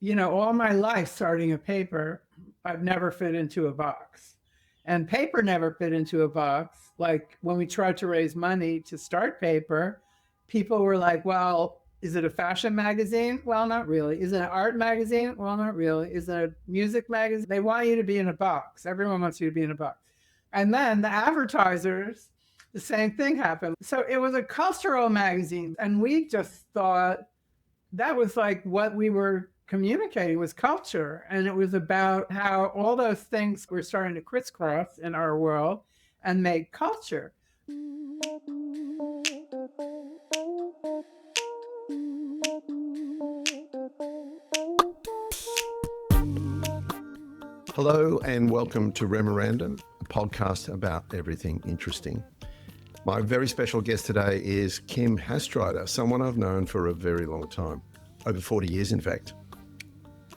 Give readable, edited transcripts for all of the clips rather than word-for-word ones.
all my life starting a paper, I've never fit into a box. And paper never fit into a box. Like when we tried to raise money to start paper, people were like, well, is it a fashion magazine? Well, not really. Is it an art magazine? Well, not really. Is it a music magazine? They want you to be in a box. Everyone wants you to be in a box. And then the advertisers, the same thing happened. So it was a cultural magazine. And we just thought that was like what we were communicating was culture. And it was about how all those things were starting to crisscross in our world and make culture. Hello and welcome to REMORANDOM, a podcast about everything interesting. My very special guest today is Kim Hastreiter, someone I've known for a very long time, over 40 years in fact.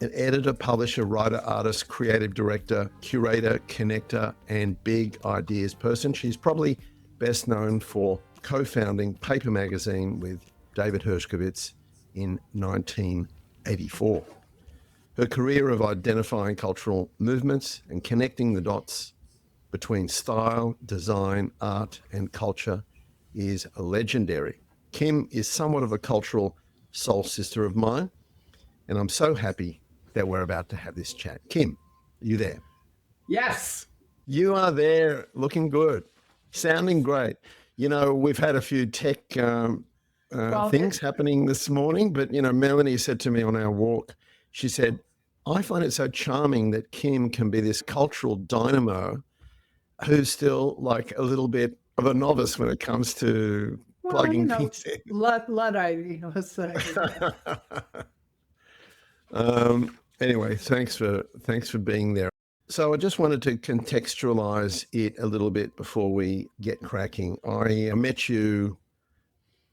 An editor, publisher, writer, artist, creative director, curator, connector, and big ideas person. She's probably best known for co-founding Paper magazine with David Hershkovits in 1984. Her career of identifying cultural movements and connecting the dots between style, design, art, and culture is legendary. Kim is somewhat of a cultural soul sister of mine, and I'm so happy that we're about to have this chat. Kim, are you there? Yes. You are there, looking good, sounding great. You know, we've had a few tech things happening this morning, but, Melanie said to me on our walk, she said, I find it so charming that Kim can be this cultural dynamo who's still like a little bit of a novice when it comes to plugging things in. Luddite, let's say. Anyway, thanks for being there. So I just wanted to contextualize it a little bit before we get cracking. I met you,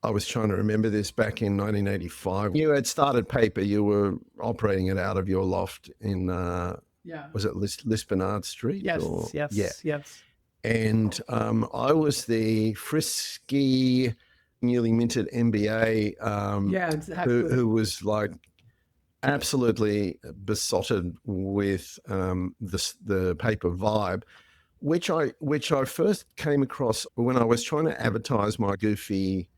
I was trying to remember this, back in 1985. You had started Paper. You were operating it out of your loft in, was it Lisbonard Street? Yes. And I was the frisky, newly minted MBA exactly. who was like absolutely besotted with the Paper vibe, which I first came across when I was trying to advertise my goofy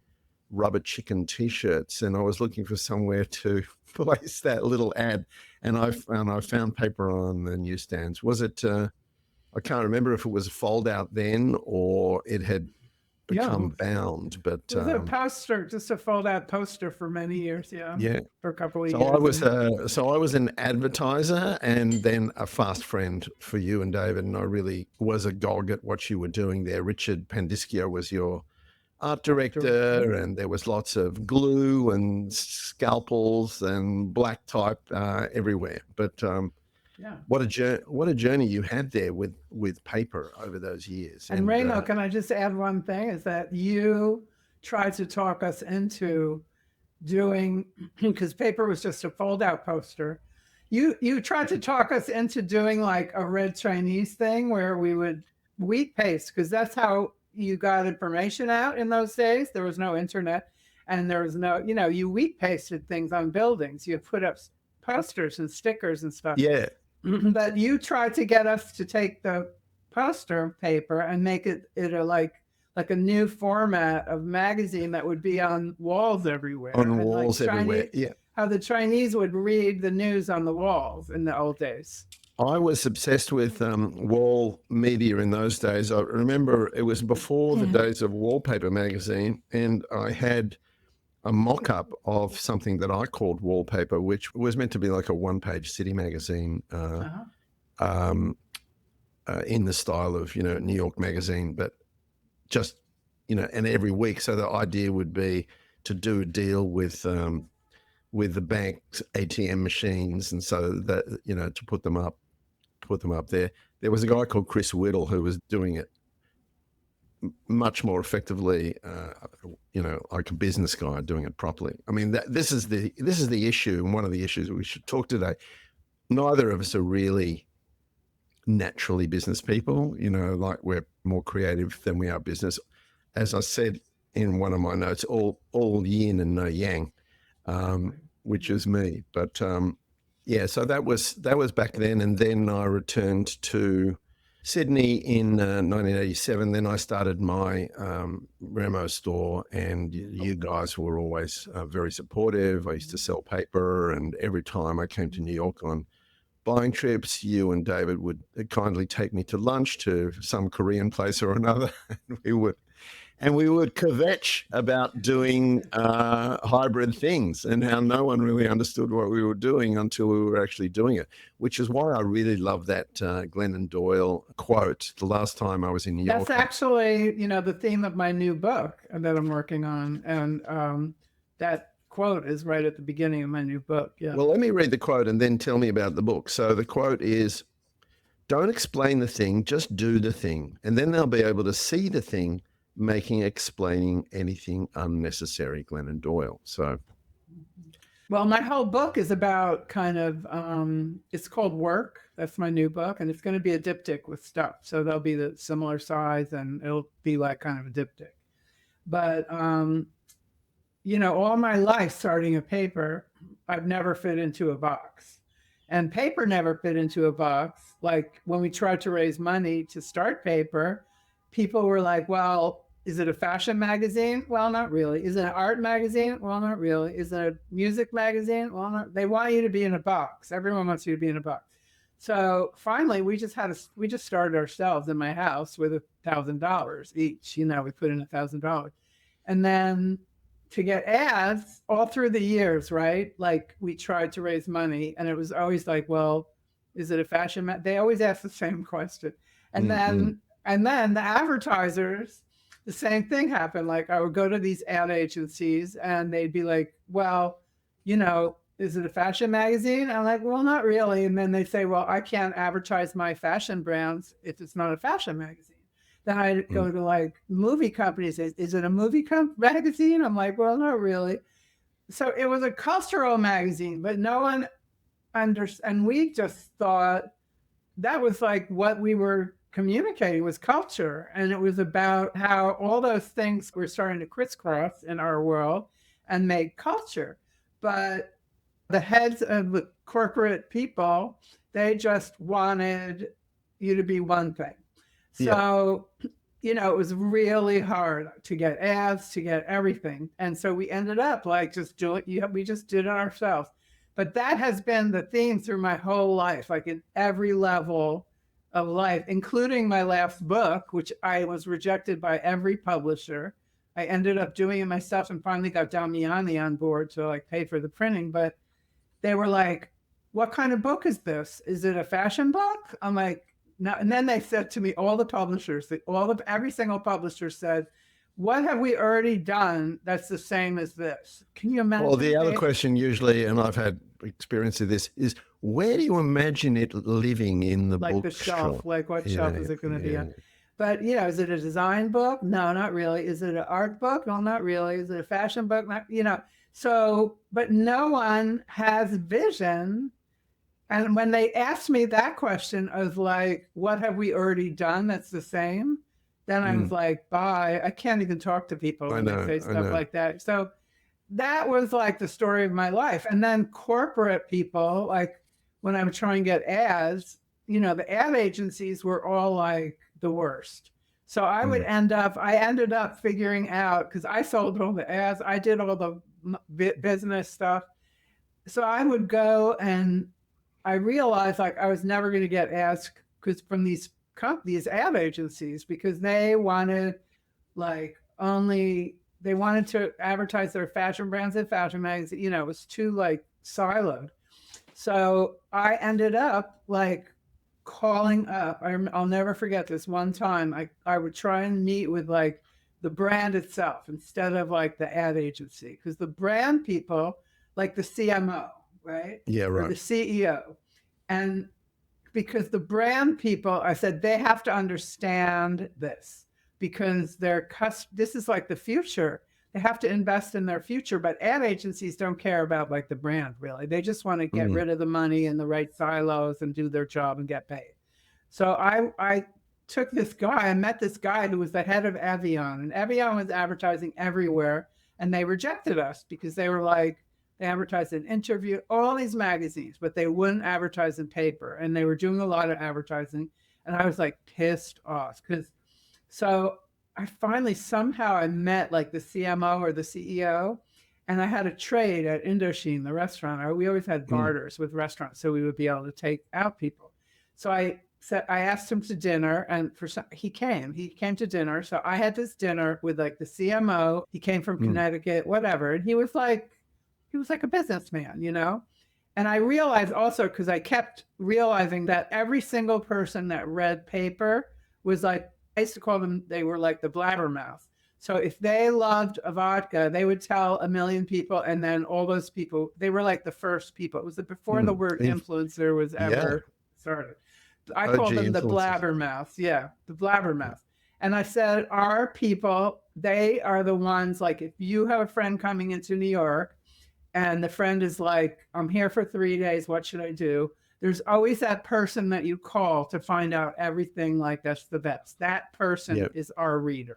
rubber chicken t-shirts, and I was looking for somewhere to place that little ad, and I found Paper on the newsstands. Was it I can't remember if it was a fold out then or it had become bound, but it was a poster, just a fold out poster for many years. For a couple of years. So I was an advertiser and then a fast friend for you and David, and I really was agog at what you were doing there. Richard Pandischio was your art director, and there was lots of glue and scalpels and black type everywhere. But what a journey you had there with Paper over those years. And Remo, can I just add one thing? Is that you tried to talk us into doing, because Paper was just a fold out poster. You tried to talk us into doing like a Red Chinese thing where we would wheat paste, because that's how you got information out in those days. There was no internet, and there was no, you wheat pasted things on buildings. You put up posters and stickers and stuff. Yeah. But you tried to get us to take the poster paper and make it a like a new format of magazine that would be on walls everywhere. Everywhere. Yeah. How the Chinese would read the news on the walls in the old days. I was obsessed with wall media in those days. I remember it was before the days of Wallpaper magazine, and I had a mock-up of something that I called Wallpaper, which was meant to be like a one-page city magazine in the style of, New York Magazine, but just, and every week. So the idea would be to do a deal with the bank's ATM machines, and so that, to put them up there. There was a guy called Chris Whittle who was doing it much more effectively, like a business guy doing it properly. I mean, this is the issue, and one of the issues we should talk today. Neither of us are really naturally business people, like we're more creative than we are business. As I said in one of my notes, all yin and no yang, which is me. But Yeah, so that was back then, and then I returned to Sydney in 1987. Then I started my Remo store, and you guys were always very supportive. I used to sell paper, and every time I came to New York on buying trips, you and David would kindly take me to lunch to some Korean place or another, and we would kvetch about doing hybrid things and how no one really understood what we were doing until we were actually doing it, which is why I really love that Glennon Doyle quote. The last time I was in New York. That's actually, the theme of my new book that I'm working on. And that quote is right at the beginning of my new book. Yeah. Well, let me read the quote and then tell me about the book. So the quote is, "Don't explain the thing, just do the thing. And then they'll be able to see the thing, making explaining anything unnecessary." Glennon Doyle. So Well, my whole book is about kind of, it's called Work. That's my new book. And it's going to be a diptych with stuff. So they'll be the similar size and it'll be like kind of a diptych. But, all my life starting a paper, I've never fit into a box. And paper never fit into a box. Like when we tried to raise money to start paper, people were like, well, is it a fashion magazine? Well, not really. Is it an art magazine? Well, not really. Is it a music magazine? Well, not. They want you to be in a box. Everyone wants you to be in a box. So finally, we just started ourselves in my house with $1,000 each. We put in $1,000, and then to get ads all through the years, right? Like we tried to raise money, and it was always like, well, is it a fashion? They always ask the same question, and then the advertisers. The same thing happened. Like I would go to these ad agencies and they'd be like, well, is it a fashion magazine? I'm like, well, not really. And then they say, well, I can't advertise my fashion brands if it's not a fashion magazine. Then I go to like movie companies. Is it a movie magazine? I'm like, well, not really. So it was a cultural magazine, but no one understood. And we just thought that was like what we were communicating was culture. And it was about how all those things were starting to crisscross in our world and make culture. But the heads of the corporate people, they just wanted you to be one thing. So, it was really hard to get ads, to get everything. And so we ended up like we just did it ourselves. But that has been the theme through my whole life, like in every level of life, including my last book, which I was rejected by every publisher. I ended up doing it myself and finally got Damiani on board to like pay for the printing. But they were like, what kind of book is this? Is it a fashion book? I'm like, no. And then they said to me, all the publishers, every single publisher said, what have we already done that's the same as this? Can you imagine? Well, the other question usually, and I've had experience of this, is where do you imagine it living in the like book the shelf? shop? Like what shelf is it going to be on? But, is it a design book? No, not really. Is it an art book? No, not really. Is it a fashion book? Not, So, but no one has vision. And when they asked me that question of like, what have we already done that's the same? Then I was like, bye. I can't even talk to people when they say stuff like that. So that was like the story of my life. And then corporate people, like when I was trying to get ads, the ad agencies were all like the worst. So I ended up figuring out, because I sold all the ads, I did all the business stuff. So I would go and I realized like I was never going to get ads from these ad agencies, because they wanted to advertise their fashion brands and fashion magazines. It was too like siloed. So I ended up like calling up. I'll never forget this one time. I would try and meet with like the brand itself instead of like the ad agency, because the brand people, like the CMO, right? Yeah, right. Or the CEO. And because the brand people, I said, they have to understand this, because this is like the future. They have to invest in their future, but ad agencies don't care about like the brand really. They just want to get rid of the money in the right silos and do their job and get paid. So I took this guy, I met this guy who was the head of Evian, and Evian was advertising everywhere, and they rejected us because they were like, They advertised in Interview, all these magazines, but they wouldn't advertise in paper. And they were doing a lot of advertising. And I was like pissed off so I finally somehow I met like the CMO or the CEO, and I had a trade at Indochine, the restaurant. We always had barters with restaurants, so we would be able to take out people. So I asked him to dinner, and he came to dinner. So I had this dinner with like the CMO. He came from Connecticut, whatever, and he was like a businessman, you know. And I realized also, because I kept realizing that every single person that read paper was like, I used to call them, they were like the blabbermouth. So if they loved a vodka, they would tell a million people, and then all those people, they were like the first people. It was before the word influencer was ever started. I called them the blabbermouth. Yeah, the blabbermouth. And I said, our people, they are the ones, like if you have a friend coming into New York and the friend is like, I'm here for 3 days, what should I do? There's always that person that you call to find out everything, like that's the best. That person is our reader.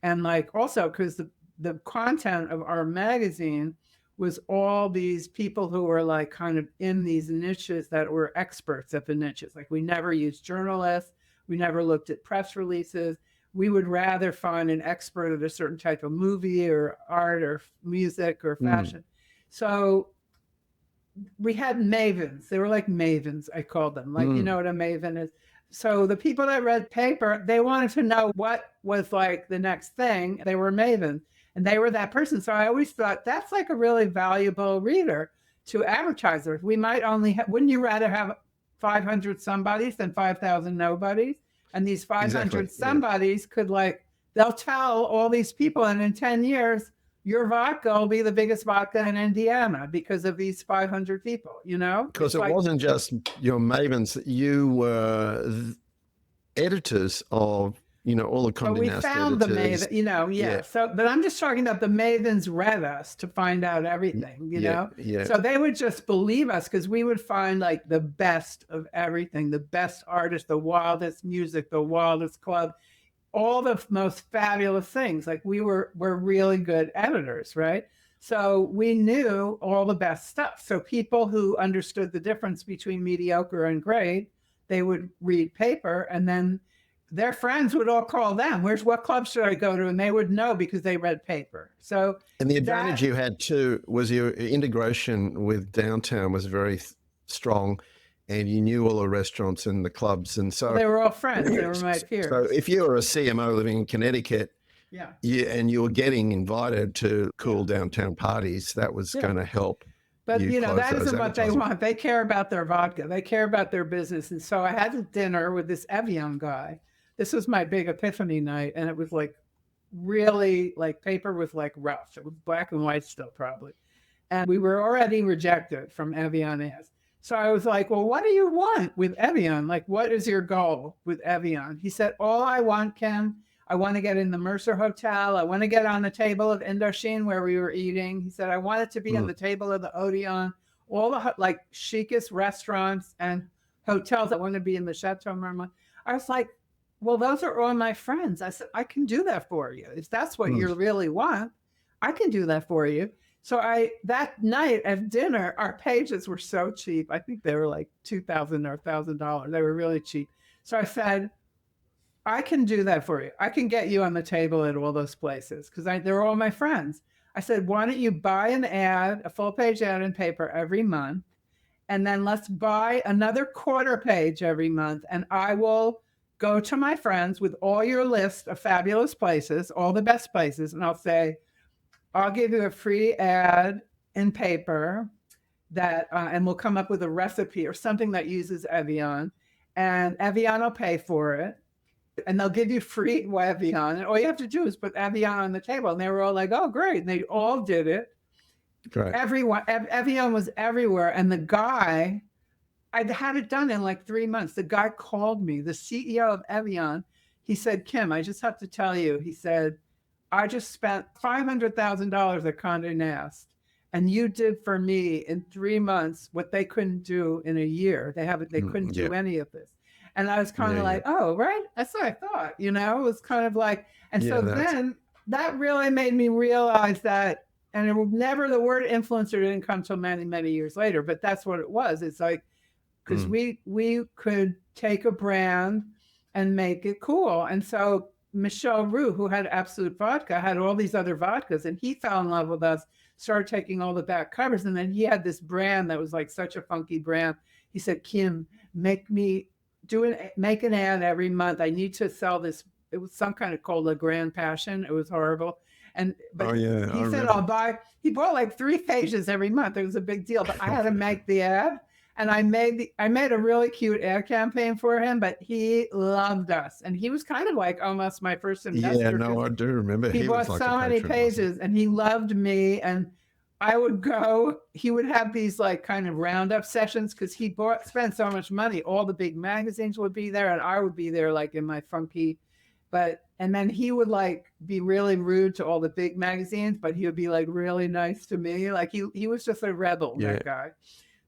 And like also because the content of our magazine was all these people who were like kind of in these niches that were experts at the niches. Like we never used journalists. We never looked at press releases. We would rather find an expert at a certain type of movie or art or music or fashion. So we had mavens. They were like mavens, I called them. Like, you know what a maven is? So the people that read paper, they wanted to know what was like the next thing. They were mavens, and they were that person. So I always thought that's like a really valuable reader to advertisers. We might only wouldn't you rather have 500 somebodies than 5,000 nobodies? And these 500 somebodies could like, they'll tell all these people, and in 10 years, your vodka will be the biggest vodka in Indiana because of these 500 people, you know? Because it wasn't just your mavens, you were editors of, you know, all the Condé Nast editors. We found the maven, you know, So, but I'm just talking about the mavens read us to find out everything, you know? So they would just believe us because we would find like the best of everything, the best artists, the wildest music, the wildest club, all the most fabulous things. Like we're really good editors, right? So we knew all the best stuff. So people who understood the difference between mediocre and great, they would read paper, and then their friends would all call them. What club should I go to? And they would know because they read paper. So, and the advantage you had too was your integration with downtown was very strong. And you knew all the restaurants and the clubs, and so they were all friends. They were my peers. So if you were a CMO living in Connecticut, and you were getting invited to cool downtown parties, that was going to help. But you know, that isn't what they want. They care about their vodka. They care about their business. And so I had a dinner with this Evian guy. This was my big epiphany night, and it was like really like paper was like rough. It was black and white still probably, and we were already rejected from Evian. So I was like, well, what do you want with Evian? Like, what is your goal with Evian? He said, all I want, Ken, I want to get in the Mercer Hotel. I want to get on the table of Indochine where we were eating. He said, I want it to be on the table of the Odeon, all the like chicest restaurants and hotels. I want to be in the Chateau Marmont. I was like, well, those are all my friends. I said, I can do that for you. If that's what you really want, I can do that for you. So that night at dinner, our pages were so cheap. I think they were like $2,000 or $1,000. They were really cheap. So I said, I can do that for you. I can get you on the table at all those places because they're all my friends. I said, why don't you buy an ad, a full page ad in paper every month, and then let's buy another quarter page every month, and I will go to my friends with all your list of fabulous places, all the best places, and I'll say, I'll give you a free ad in paper that, and we'll come up with a recipe or something that uses Evian, and Evian will pay for it, and they'll give you free Evian, and all you have to do is put Evian on the table. And they were all like, oh, great. And they all did it. Right. Everyone, Evian was everywhere. And the guy, I'd had it done in like 3 months. The guy called me, the CEO of Evian. He said, Kim, I just have to tell you, he said, I just spent $500,000 at Condé Nast, and you did for me in 3 months what they couldn't do in a year. They couldn't do any of this. And I was kind of like, oh, right. That's what I thought, you know, it was kind of like, and so then that really made me realize that and it would never, the word influencer didn't come till many, many years later, but that's what it was. It's like, because we could take a brand and make it cool. And so Michel Roux, who had Absolute Vodka, had all these other vodkas, and he fell in love with us, started taking all the back covers, and then he had this brand that was like such a funky brand. He said, Kim, make an ad every month. I need to sell this. It was some kind of called La Grande Passion. It was horrible. But he said, he bought like 3 pages every month. It was a big deal, but I had to make the ad. And I made a really cute ad campaign for him, but he loved us. And he was kind of like almost my first investor. Yeah, no, I do remember. He bought so many pages, and he loved me. And I would go, he would have these like kind of roundup sessions because he spent so much money. All the big magazines would be there, and I would be there like in my funky, and then he would like be really rude to all the big magazines, but he would be like really nice to me. Like he was just a rebel, that guy.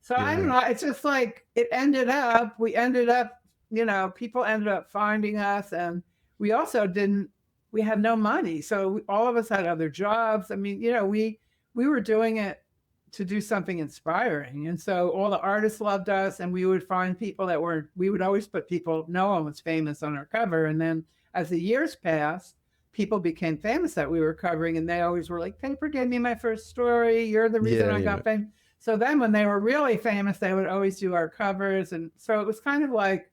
So I don't know. It's just like we ended up, people ended up finding us, and we also we had no money. So all of us had other jobs. I mean, we were doing it to do something inspiring. And so all the artists loved us, and we would find people we would always put people, no one was famous on our cover. And then as the years passed, people became famous that we were covering, and they always were like, Paper gave me my first story. You're the reason I got famous. So then when they were really famous, they would always do our covers. And so it was kind of like,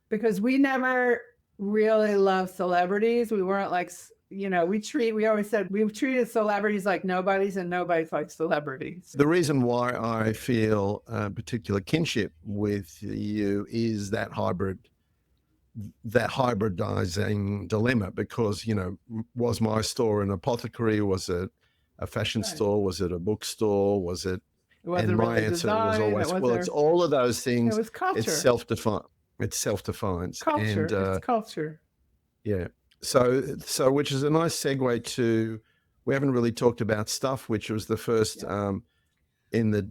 because we never really loved celebrities. We weren't like, we always said we treated celebrities like nobodies, and nobody's like celebrities. The reason why I feel a particular kinship with you is that hybridizing dilemma, because, was my store an apothecary? Was it a fashion store? Was it a bookstore? Was it? And my answer was always, it's all of those things. It was culture. It's self-defined. It self-defines. Culture. It's culture. Yeah. So which is a nice segue to, we haven't really talked about Stuff, which was the first in the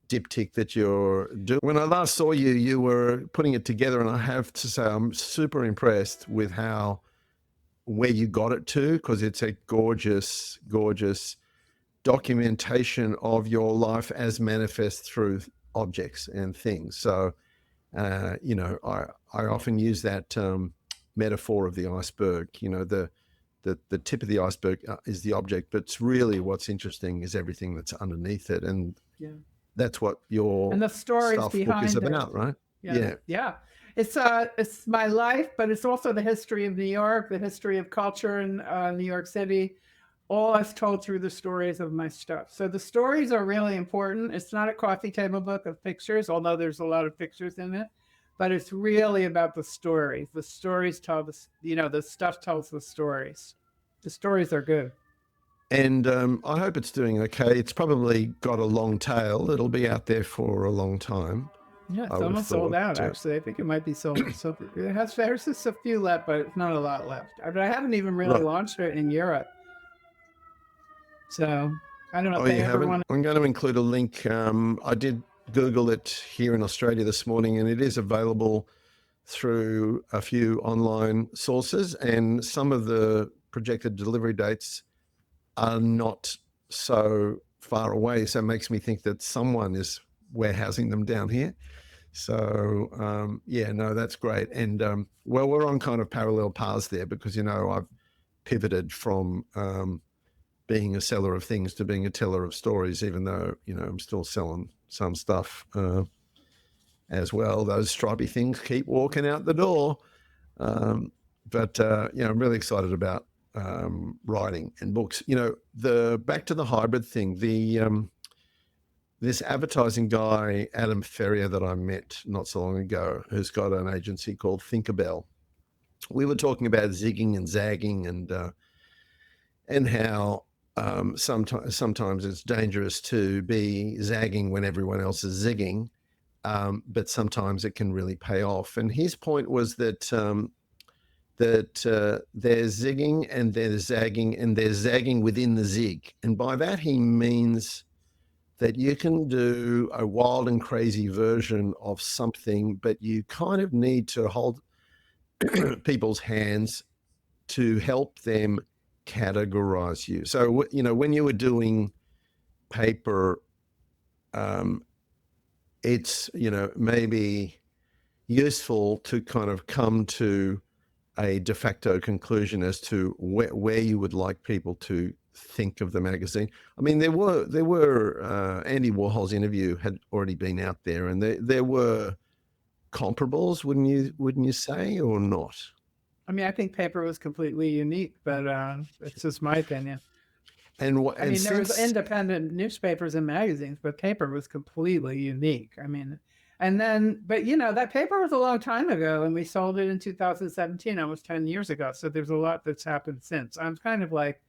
diptych that you're doing. When I last saw you, you were putting it together, and I have to say I'm super impressed with where you got it to, because it's a gorgeous, gorgeous documentation of your life as manifest through objects and things. So, I often use that metaphor of the iceberg. The tip of the iceberg is the object, but it's really what's interesting is everything that's underneath it, and that's what and the stories behind is about, right? Yeah. It's my life, but it's also the history of New York, the history of culture in New York City. All is told through the stories of my stuff. So the stories are really important. It's not a coffee table book of pictures, although there's a lot of pictures in it, but it's really about the stories. The stories tell the stuff tells the stories. The stories are good. And I hope it's doing okay. It's probably got a long tail. It'll be out there for a long time. Yeah, it's almost sold out, actually. I think it might be sold. So there's just a few left, but it's not a lot left. But I haven't even really launched it in Europe. So I don't know if I'm going to include a link. I did Google it here in Australia this morning, and it is available through a few online sources, and some of the projected delivery dates are not so far away. So it makes me think that someone is warehousing them down here. So that's great. And we're on kind of parallel paths there, because I've pivoted from being a seller of things to being a teller of stories, even though I'm still selling some stuff as well. Those stripy things keep walking out the door, but I'm really excited about writing and books. Back to the hybrid thing, this advertising guy, Adam Ferrier, that I met not so long ago, who's got an agency called Tinkerbell. We were talking about zigging and zagging, and how sometimes it's dangerous to be zagging when everyone else is zigging, but sometimes it can really pay off. And his point was that there's zigging and there's zagging, and there's zagging within the zig. And by that he means that you can do a wild and crazy version of something, but you kind of need to hold people's hands to help them categorize you? So, when you were doing paper, it's, maybe useful to kind of come to a de facto conclusion as to where you would like people to think of the magazine. I mean, there were Andy Warhol's interview had already been out there, and there were comparables, wouldn't you say, or not? I mean, I think paper was completely unique, but it's just my opinion. I mean, there was independent newspapers and magazines, but paper was completely unique. I mean, but that paper was a long time ago, and we sold it in 2017, almost 10 years ago. So there's a lot that's happened since. I'm kind of like,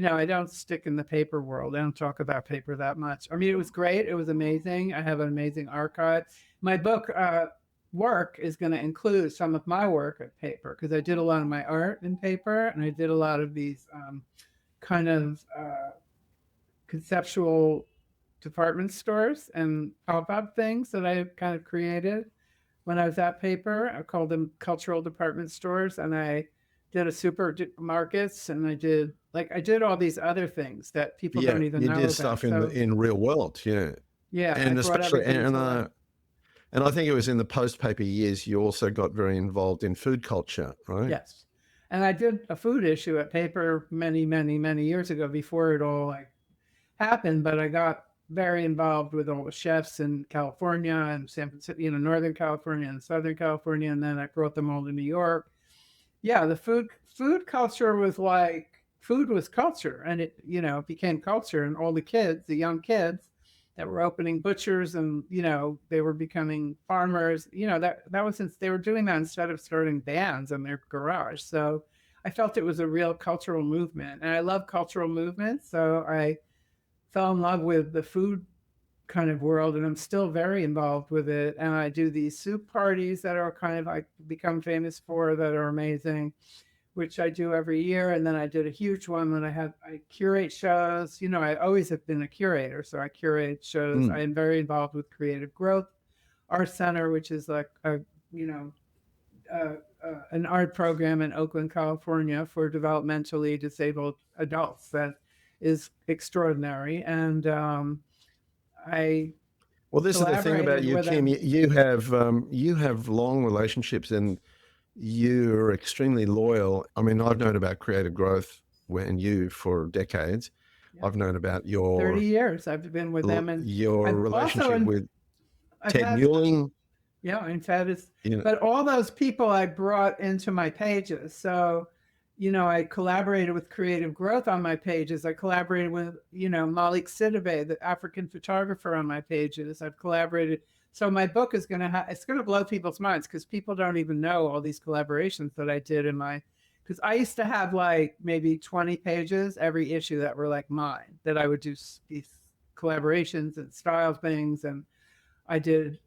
I don't stick in the paper world. I don't talk about paper that much. I mean, it was great. It was amazing. I have an amazing archive. My book work is going to include some of my work at paper, because I did a lot of my art in paper, and I did a lot of these kind of conceptual department stores and pop-up things that I kind of created when I was at paper. I called them cultural department stores, and I did a supermarkets, and I did all these other things that people don't even know about. You did stuff in real world, yeah, and especially and I think it was in the post-paper years you also got very involved in food culture, right? Yes. And I did a food issue at paper many, many, many years ago before it all happened. But I got very involved with all the chefs in California and San Francisco, Northern California and Southern California. And then I brought them all to New York. Yeah, the food culture was food was culture, and it, became culture. And all the young kids that were opening butchers, and, they were becoming farmers, that was since they were doing that instead of starting bands in their garage. So I felt it was a real cultural movement, and I love cultural movements. So I fell in love with the food kind of world, and I'm still very involved with it. And I do these soup parties that are kind of become famous for, that are amazing, which I do every year. And then I did a huge one that I curate shows. I always have been a curator, so I curate shows. I am very involved with Creative Growth Art Center, which is like an art program in Oakland, California for developmentally disabled adults that is extraordinary. And this is the thing about you, Kim. You have long relationships, and you're extremely loyal. I mean, I've known about Creative Growth for decades. Yeah. I've known about your 30 years. I've been with them, and your relationship with Ted Muelling. Yeah, and Ted is. But all those people I brought into my pages. So, I collaborated with Creative Growth on my pages. I collaborated with, Malik Sidibe, the African photographer, on my pages. I've collaborated. So my book is it's going to blow people's minds, because people don't even know all these collaborations that I did because I used to have maybe 20 pages every issue that were mine, that I would do these collaborations and style things. And I did,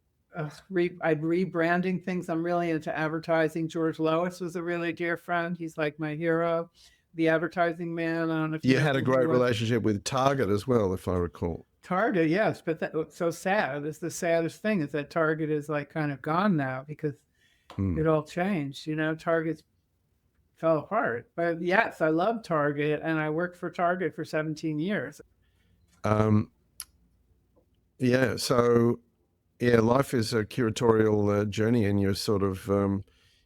rebranding things. I'm really into advertising. George Lois was a really dear friend. He's like my hero, the advertising man. I don't know if you had a great relationship with Target as well, if I recall. Target, yes, but that's so sad. It's the saddest thing, is that Target is kind of gone now, because it all changed. Target fell apart. But yes, I love Target, and I worked for Target for 17 years. Life is a curatorial journey, and you're sort of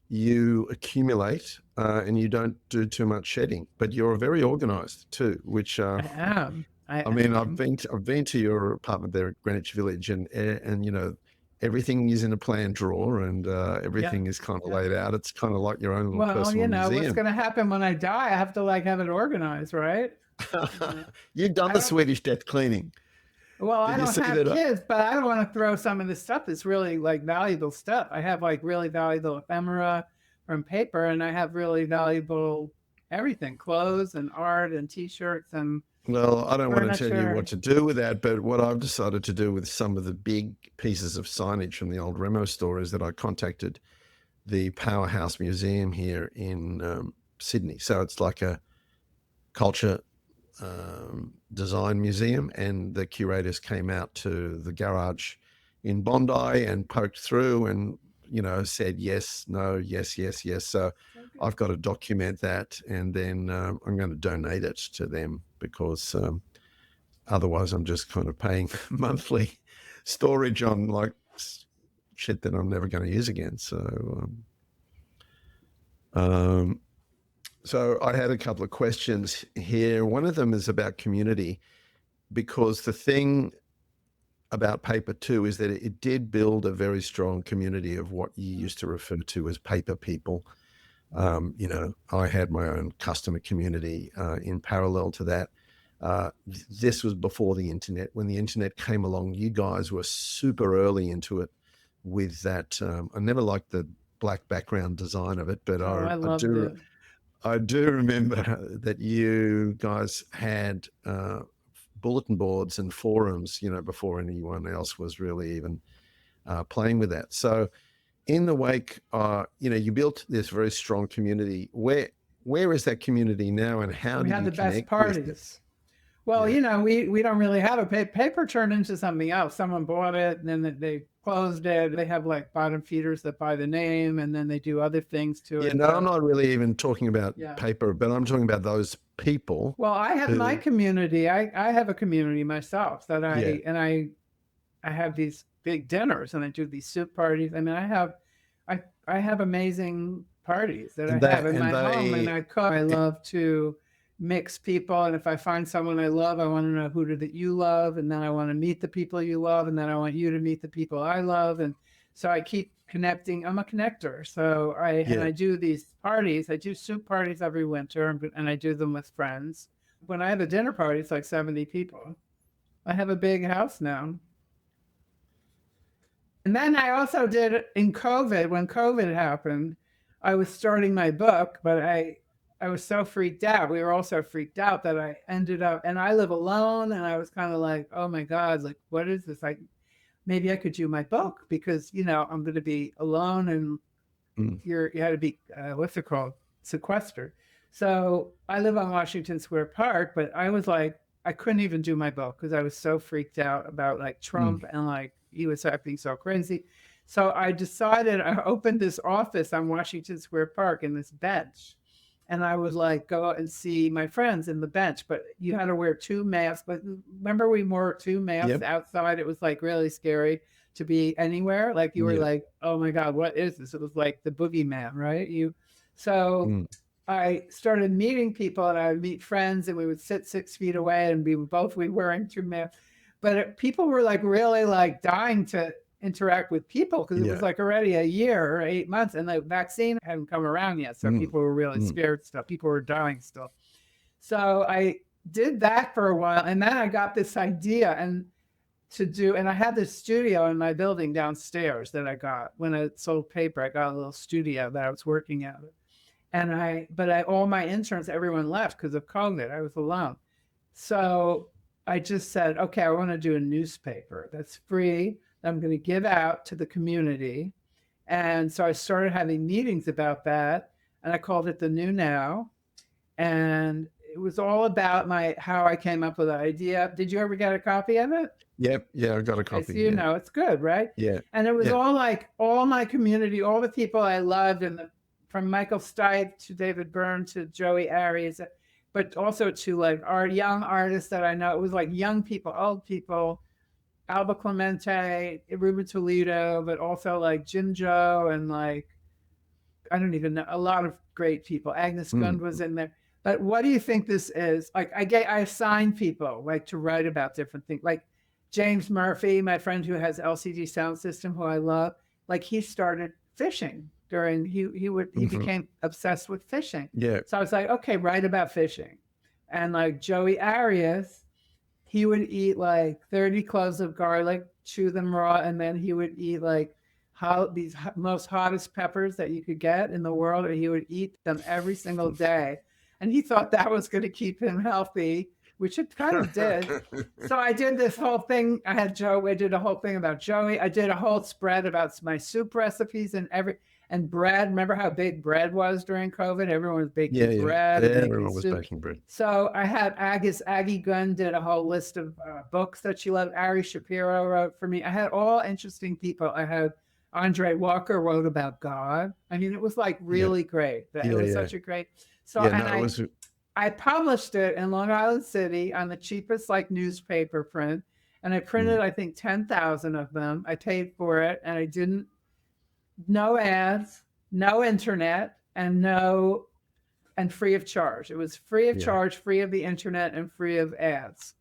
you accumulate and you don't do too much shedding, but you're very organized too, which I am. I've been to your apartment there at Greenwich Village, and everything is in a planned drawer, and everything is kind of laid out. It's kind of like your own little personal museum. What's going to happen when I die? I have to have it organized, right? You've done the Swedish death cleaning. Well, I don't have kids, but I don't want to throw some of this stuff that's really valuable stuff. I have really valuable ephemera from paper, and I have really valuable everything, clothes and art and T-shirts and. Well, I don't want to tell you what to do with that, but what I've decided to do with some of the big pieces of signage from the old Remo store is that I contacted the Powerhouse Museum here in Sydney. So it's like a culture design museum, and the curators came out to the garage in Bondi and poked through and, said yes, no, yes, yes, yes. So I've got to document that, and then I'm going to donate it to them, because otherwise I'm just kind of paying monthly storage on like shit that I'm never going to use again. So I had a couple of questions here. One of them is about community, because the thing about paper too is that it did build a very strong community of what you used to refer to as paper people. I had my own customer community in parallel to that. This was before the internet. When the internet came along, you guys were super early into it with that. I never liked the black background design of it, but I loved it. I do remember that you guys had bulletin boards and forums, before anyone else was really even playing with that. So in the wake, you built this very strong community. Where is that community now, and how We do had you the best connect with it? parties. Well, Yeah. we don't really have a paper turned into something else. Someone bought it, and then they closed it. They have like bottom feeders that buy the name, and then they do other things to Yeah, it. no, I'm not really even talking about Yeah. paper, but I'm talking about those people. Well, I have my community. I have a community myself that I have these big dinners, and I do these soup parties. I mean, I have amazing parties that And I have in and my home, and they, I cook. I love to mix people, and if I find someone I love, I want to know who that you love, and then I want to meet the people you love, and then I want you to meet the people I love, and so I keep connecting. I'm a connector, so I do these parties. I do soup parties every winter, and I do them with friends. When I have a dinner party, it's like 70 people. I have a big house now. And then I also did in COVID, when COVID happened, I was starting my book, but I was so freaked out. We were all so freaked out that I ended up, and I live alone, and I was kind of like, oh my God, like, what is this? Like, maybe I could do my book, because, I'm going to be alone, and you had to be, what's it called? Sequestered. So I live on Washington Square Park, but I was like, I couldn't even do my book because I was so freaked out about like Trump and like he was acting so crazy. So I decided, I opened this office on Washington Square Park in this bench. And I would like go out and see my friends in the bench, but you had to wear 2 masks. But remember, we wore 2 masks outside. It was like really scary to be anywhere. Like you were like, oh my God, what is this? It was like the boogeyman, right? So I started meeting people, and I would meet friends, and we would sit 6 feet away, and we would both be wearing 2 masks. But people were like really like dying to interact with people, because it was like already a year or 8 months, and the vaccine hadn't come around yet. So people were really scared still. People were dying still. So I did that for a while, and then I got this idea and I had this studio in my building downstairs that I got when I sold paper. I got a little studio that I was working out of. And all my interns, everyone left because of COVID. I was alone. So I just said, okay, I want to do a newspaper that's free, that I'm going to give out to the community. And so I started having meetings about that, and I called it The New Now. And it was all about how I came up with the idea. Did you ever get a copy of it? Yep. Yeah, I got a copy. So it's good, right? Yeah. And it was all like all my community, all the people I loved, and from Michael Stipe to David Byrne to Joey Arias, but also to like our young artists that I know. It was like young people, old people, Alba Clemente, Ruben Toledo, but also like Jim Joe, and like, I don't even know, a lot of great people. Agnes Gund was in there. But what do you think this is? Like I assign people like to write about different things. Like James Murphy, my friend who has LCD Sound System, who I love, like he started fishing during, he became obsessed with fishing. Yeah. So I was like, okay, write about fishing. And like Joey Arias, he would eat like 30 cloves of garlic, chew them raw, and then he would eat like these most hottest peppers that you could get in the world, and he would eat them every single day. And he thought that was going to keep him healthy, which it kind of did. So I did this whole thing. I did a whole thing about Joey. I did a whole spread about my soup recipes and bread. Remember how big bread was during COVID? Everyone was baking bread. Everyone was baking bread. So I had Aggie Gunn did a whole list of books that she loved. Ari Shapiro wrote for me. I had all interesting people. I had Andre Walker wrote about God. I mean, it was like really great. It was such a great. So, Yeah, and no, it was. I published it in Long Island City on the cheapest like newspaper print, and I printed I think 10,000 of them. I paid for it, and I didn't no ads, no internet, and free of charge. It was free of charge, free of the internet, and free of ads.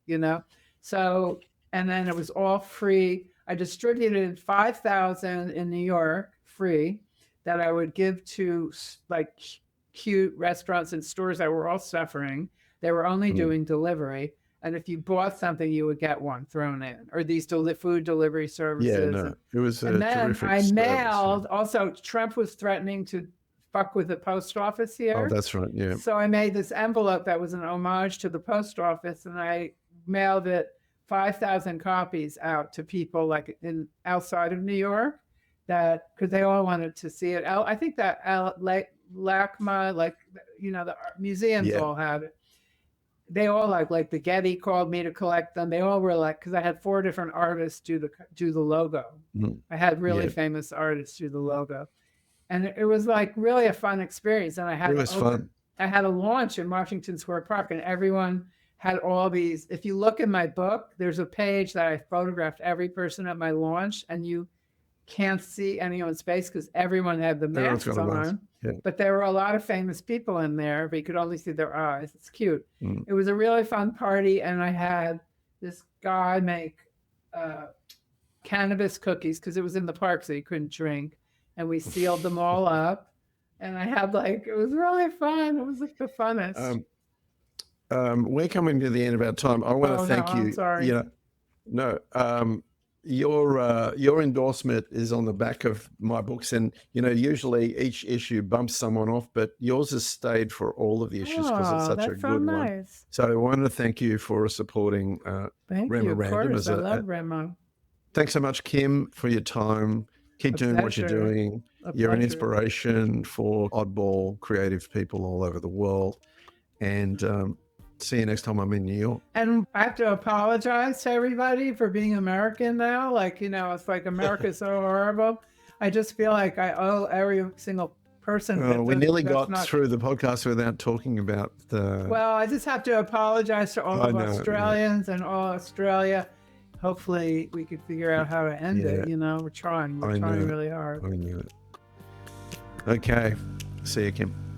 So and then it was all free. I distributed 5,000 in New York free that I would give to like cute restaurants and stores that were all suffering. They were only doing delivery. And if you bought something, you would get one thrown in, or these food delivery services. Yeah, no, it was a terrific I service, mailed. Also, Trump was threatening to fuck with the post office here. Oh, that's right. Yeah. So I made this envelope that was an homage to the post office, and I mailed it 5,000 copies out to people like outside of New York, because they all wanted to see it. I think that LACMA, the museums all had it. They all like the Getty called me to collect them. They all were like, because I had 4 different artists do the logo. I had really famous artists do the logo, and it was like really a fun experience. And it was fun. I had a launch in Washington Square Park, and everyone had all these. If you look in my book, there's a page that I photographed every person at my launch, and you can't see anyone's face because everyone had the masks on. Yeah. But there were a lot of famous people in there, but you could only see their eyes. It's cute. It was a really fun party, and I had this guy make cannabis cookies because it was in the park, so you couldn't drink. And we sealed them all up, and I had it was really fun. It was like the funnest. We're coming to the end of our time. I want to thank you. I'm sorry. Your endorsement is on the back of my books, and usually each issue bumps someone off, but yours has stayed for all of the issues because it's such a good one. So I want to thank you for supporting REMORANDOM. I love Remo. Thanks so much, Kim, for your time. Keep doing what you're doing. You're an inspiration for oddball creative people all over the world. And see you next time I'm in New York. And I have to apologize to everybody for being American now. It's like America's so horrible. I just feel like I owe every single person. We nearly got through the podcast without talking about the... Well, I just have to apologize to all of Australians and all Australia. Hopefully we could figure out how to end it. We're trying really hard. I knew it. Okay. See you, Kim.